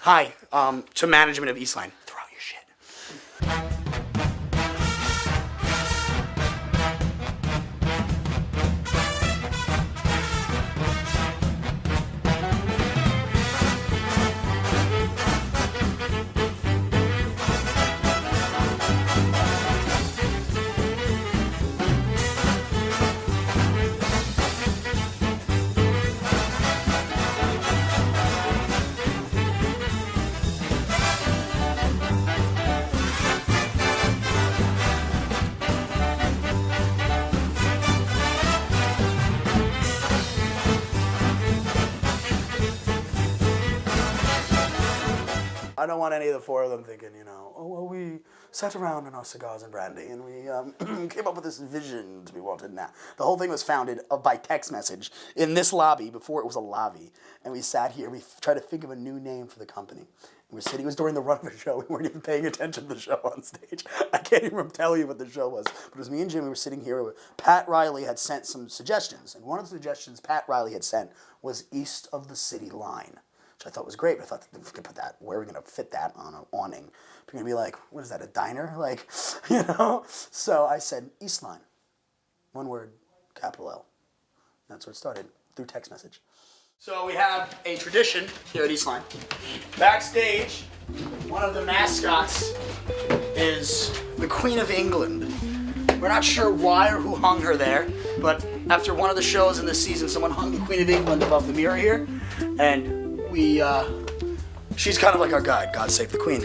Hi, to management of Eastline. Throw out your shit. I don't want any of the four of them thinking, oh, well, we sat around in our cigars and brandy and we came up with this vision we wanted now. The whole thing was founded by text message in this lobby before it was a lobby. And we sat here, we tried to think of a new name for the company. And we're sitting, it was during the run of the show, we weren't even paying attention to the show on stage. I can't even tell you what the show was. But it was me and Jim, we were sitting here, Pat Riley had sent some suggestions. And one of the suggestions Pat Riley had sent was East of the City Line. Which I thought was great, but I thought, if we could put that, where are we going to fit that on an awning? We're going to be like, what is that, a diner? Like, So I said, Eastline. One word, capital L. That's where it started, through text message. So we have a tradition here at Eastline. Backstage, one of the mascots is the Queen of England. We're not sure why or who hung her there, but after one of the shows in this season, someone hung the Queen of England above the mirror here, and she's kind of like our guide, God Save the Queen.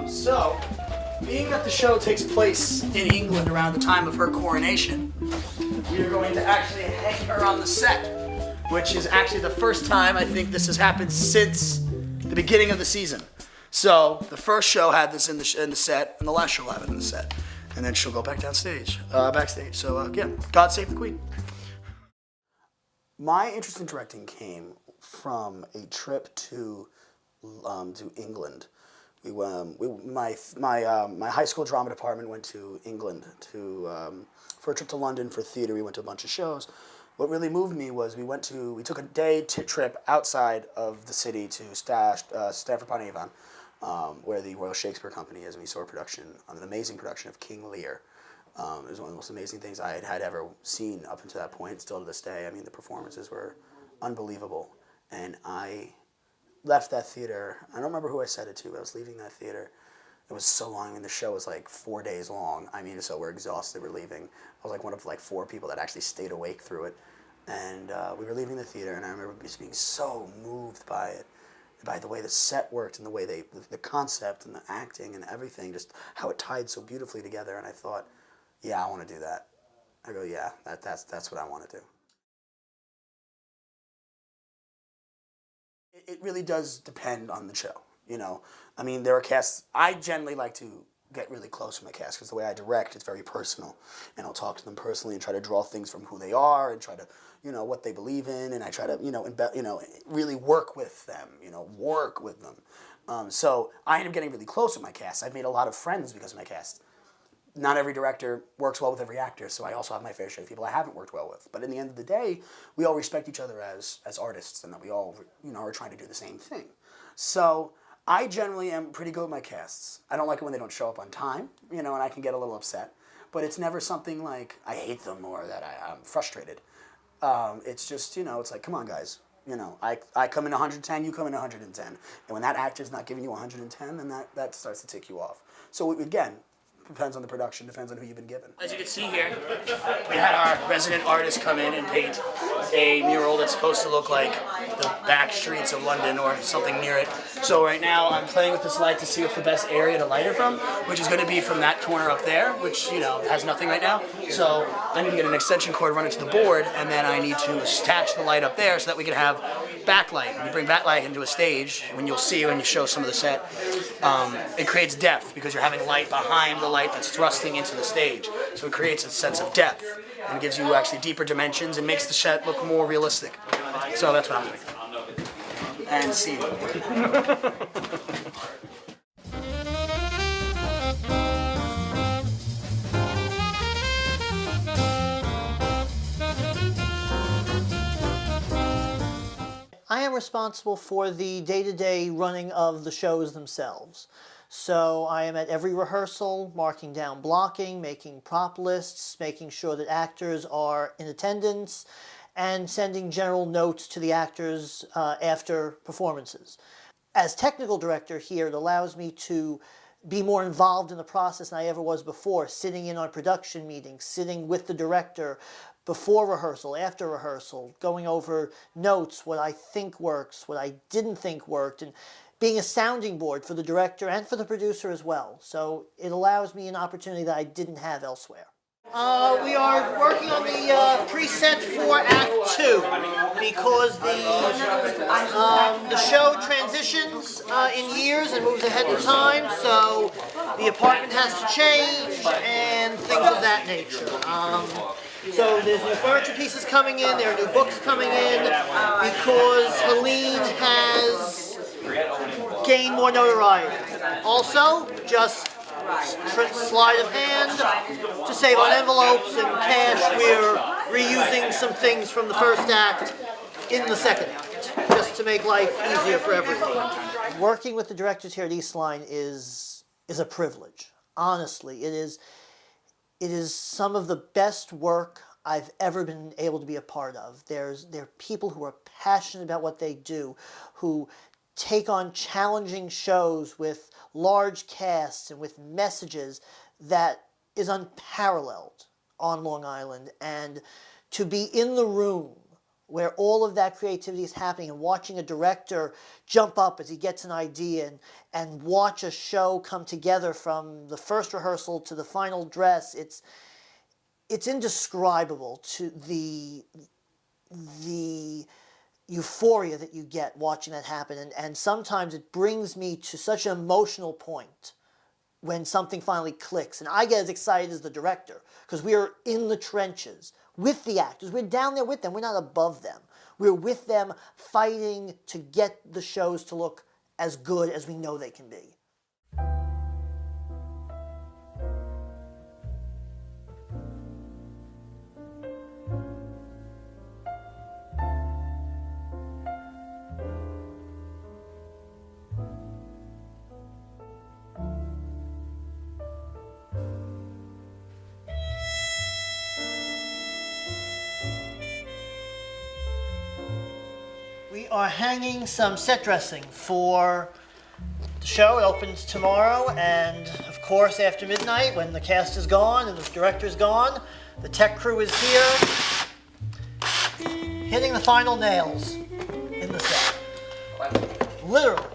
So, being that the show takes place in England around the time of her coronation, we are going to actually hang her on the set, which is actually the first time I think this has happened since the beginning of the season. So, the first show had this in the set, and the last show will have it in the set. And then she'll go back backstage. So, yeah, God Save the Queen. My interest in directing came from a trip to England. My high school drama department went to England for a trip to London for theater. We went to a bunch of shows. What really moved me was we took a day trip outside of the city to Stratford-upon-Avon, where the Royal Shakespeare Company is, and we saw an amazing production of King Lear. It was one of the most amazing things I had ever seen up until that point, still to this day. I mean, the performances were unbelievable. And I left that theater. I don't remember who I said it to, but I was leaving that theater. It was so long, and the show was like 4 days long. I mean, so we're exhausted, we're leaving. I was like one of like 4 people that actually stayed awake through it. And we were leaving the theater, and I remember just being so moved by it, by the way the set worked and the way the concept and the acting and everything, just how it tied so beautifully together. And I thought, yeah, I want to do that. I go, yeah, that's what I want to do. It really does depend on the show, I mean, there are casts. I generally like to get really close to my cast because the way I direct, it's very personal. And I'll talk to them personally and try to draw things from who they are and try to, what they believe in. And I try to, really work with them, work with them. So I end up getting really close with my cast. I've made a lot of friends because of my cast. Not every director works well with every actor, so I also have my fair share of people I haven't worked well with. But in the end of the day, we all respect each other as artists, and that we all, are trying to do the same thing. So I generally am pretty good with my casts. I don't like it when they don't show up on time, and I can get a little upset. But it's never something like I hate them or that I'm frustrated. It's just, it's like, come on, guys. I come in 110, you come in 110. And when that actor's not giving you 110, then that starts to tick you off. So again, depends on the production, depends on who you've been given. As you can see here, we had our resident artist come in and paint a mural that's supposed to look like the back streets of London or something near it. So right now I'm playing with this light to see what's the best area to light it from, which is going to be from that corner up there, which, has nothing right now. So I need to get an extension cord, run it to the board, and then I need to attach the light up there so that we can have backlight. When you bring backlight into a stage, when you'll see when you show some of the set, it creates depth because you're having light behind the light that's thrusting into the stage. So it creates a sense of depth and gives you actually deeper dimensions and makes the set look more realistic. So that's what I'm doing. And see you. I am responsible for the day-to-day running of the shows themselves. So I am at every rehearsal, marking down blocking, making prop lists, making sure that actors are in attendance, and sending general notes to the actors after performances. As technical director here, it allows me to be more involved in the process than I ever was before, sitting in on production meetings, sitting with the director before rehearsal, after rehearsal, going over notes, what I think works, what I didn't think worked, and being a sounding board for the director and for the producer as well. So it allows me an opportunity that I didn't have elsewhere. We are working on the preset for Act 2 because the show transitions in years and moves ahead in time, so the apartment has to change and things of that nature. So there's new furniture pieces coming in, there are new books coming in, because Helene has gained more notoriety. Also, just sleight of hand to save on envelopes and cash, we're reusing some things from the first act in the second act, just to make life easier for everyone. Working with the directors here at Eastline is a privilege. Honestly, it is some of the best work I've ever been able to be a part of. There are people who are passionate about what they do, who take on challenging shows with large casts and with messages that is unparalleled on Long Island. And to be in the room where all of that creativity is happening and watching a director jump up as he gets an idea and watch a show come together from the first rehearsal to the final dress, it's indescribable to the euphoria that you get watching that happen. And sometimes it brings me to such an emotional point when something finally clicks. And I get as excited as the director because we are in the trenches with the actors. We're down there with them. We're not above them. We're with them fighting to get the shows to look as good as we know they can be. We are hanging some set dressing for the show. It opens tomorrow, and of course after midnight when the cast is gone and the director's gone, the tech crew is here hitting the final nails in the set. Literally.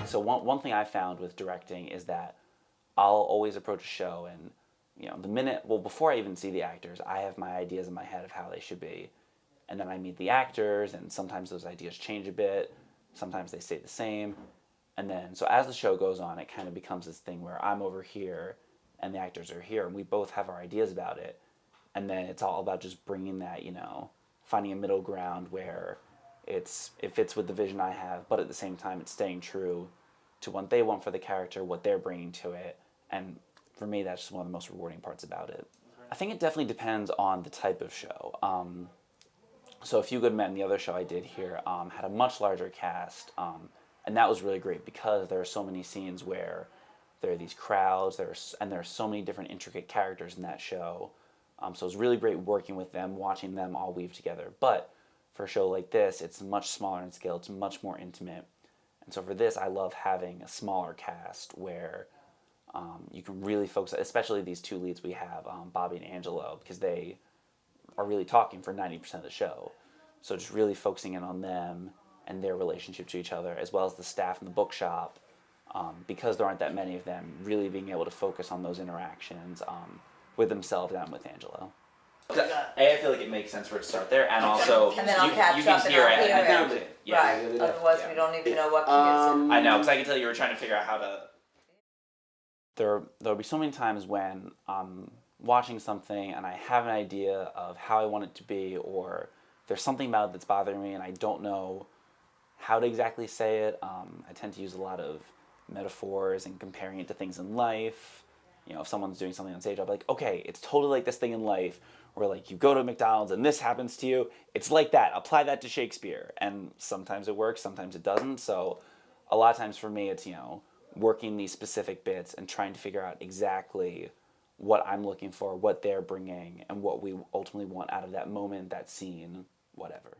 So one thing I found with directing is that I'll always approach a show and, before I even see the actors, I have my ideas in my head of how they should be. And then I meet the actors, and sometimes those ideas change a bit, sometimes they stay the same. And then, so as the show goes on, it kind of becomes this thing where I'm over here and the actors are here, and we both have our ideas about it. And then it's all about just bringing that, finding a middle ground where it fits with the vision I have, but at the same time it's staying true to what they want for the character, what they're bringing to it. And for me, that's just one of the most rewarding parts about it. I think it definitely depends on the type of show. So A Few Good Men, the other show I did here, had a much larger cast, and that was really great because there are so many scenes where there are these crowds, and there are so many different intricate characters in that show. So it's really great working with them, watching them all weave together. But for a show like this, it's much smaller in scale. It's much more intimate. And so for this, I love having a smaller cast where you can really focus, especially these two leads we have, Bobby and Angelo, because they are really talking for 90% of the show. So just really focusing in on them and their relationship to each other, as well as the staff in the bookshop, because there aren't that many of them, really being able to focus on those interactions with themselves and with Angelo. I feel like it makes sense for it to start there, and also And then I'll catch up and I'll hear it. found it. Yeah. Right, otherwise we don't even know what kids. I know, because I can tell you were trying to figure out how to. There'll be so many times when I'm watching something and I have an idea of how I want it to be, or there's something about it that's bothering me and I don't know how to exactly say it. I tend to use a lot of metaphors and comparing it to things in life. You know, if someone's doing something on stage, I'll be like, okay, it's totally like this thing in life where like you go to McDonald's and this happens to you. It's like that. Apply that to Shakespeare. And sometimes it works, sometimes it doesn't. So a lot of times for me, it's, you know, working these specific bits and trying to figure out exactly what I'm looking for, what they're bringing, and what we ultimately want out of that moment, that scene, whatever.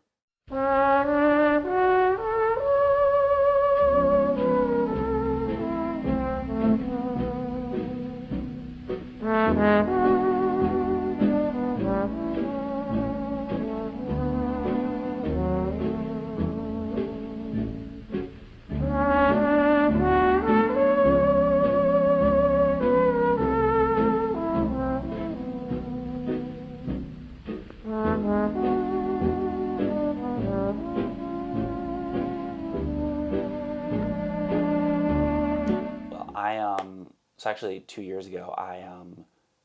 So actually 2 years ago, I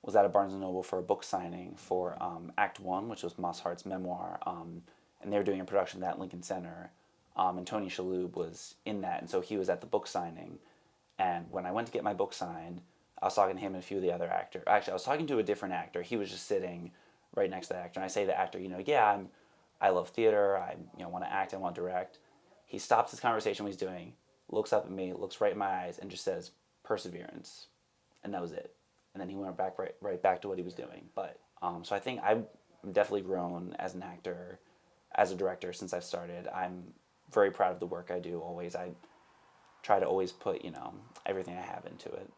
was at a Barnes & Noble for a book signing for Act 1, which was Moss Hart's memoir, and they were doing a production of that at Lincoln Center, and Tony Shalhoub was in that, and so he was at the book signing, and when I went to get my book signed, I was talking to him and a few of the other actors. Actually, I was talking to a different actor. He was just sitting right next to the actor, and I say to the actor, you know, yeah, I love theater, I want to act, I want to direct. He stops his conversation what he's doing, looks up at me, looks right in my eyes, and just says, perseverance. And that was it. And then he went back right back to what he was doing. But so I think I've definitely grown as an actor, as a director since I've started. I'm very proud of the work I do always. I try to always put, you know, everything I have into it.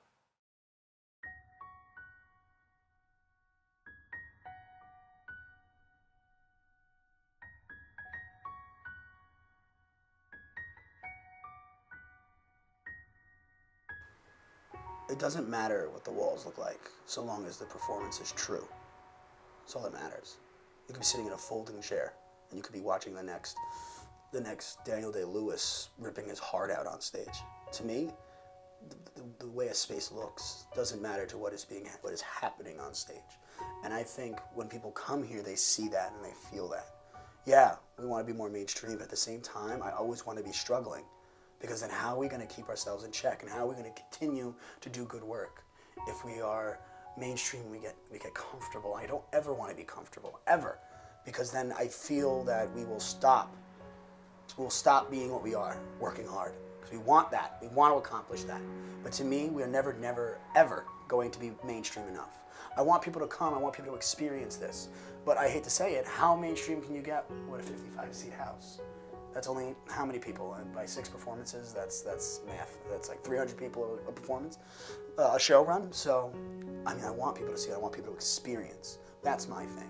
It doesn't matter what the walls look like, so long as the performance is true. That's all that matters. You could be sitting in a folding chair, and you could be watching the next Daniel Day-Lewis ripping his heart out on stage. To me, the way a space looks doesn't matter to what is happening on stage. And I think when people come here, they see that and they feel that. Yeah, we want to be more mainstream, but at the same time, I always want to be struggling. Because then how are we going to keep ourselves in check, and how are we going to continue to do good work? If we are mainstream, we get comfortable. I don't ever want to be comfortable, ever. Because then I feel that we will stop. We'll stop being what we are, working hard. Because we want that. We want to accomplish that. But to me, we are never, ever going to be mainstream enough. I want people to come. I want people to experience this. But I hate to say it, how mainstream can you get with a 55-seat house? That's only how many people? And by 6 performances, that's math. That's like 300 people a performance, a show run. So, I mean, I want people to see it. I want people to experience. That's my thing.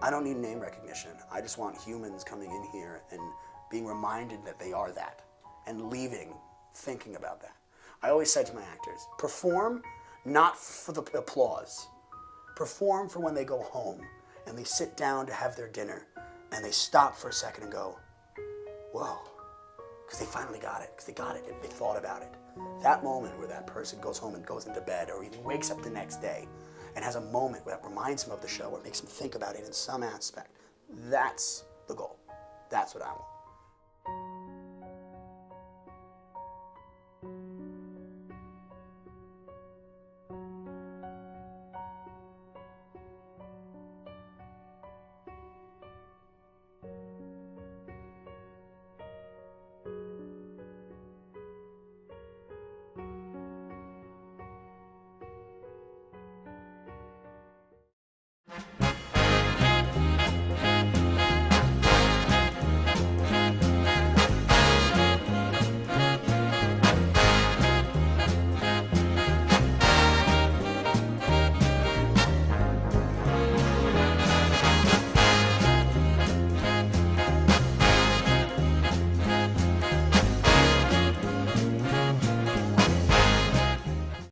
I don't need name recognition. I just want humans coming in here and being reminded that they are that, and leaving thinking about that. I always say to my actors, perform not for the applause. Perform for when they go home and they sit down to have their dinner and they stop for a second and go, whoa, because they finally got it, because they got it, and they thought about it. That moment where that person goes home and goes into bed, or even wakes up the next day and has a moment that reminds him of the show or makes him think about it in some aspect, that's the goal. That's what I want.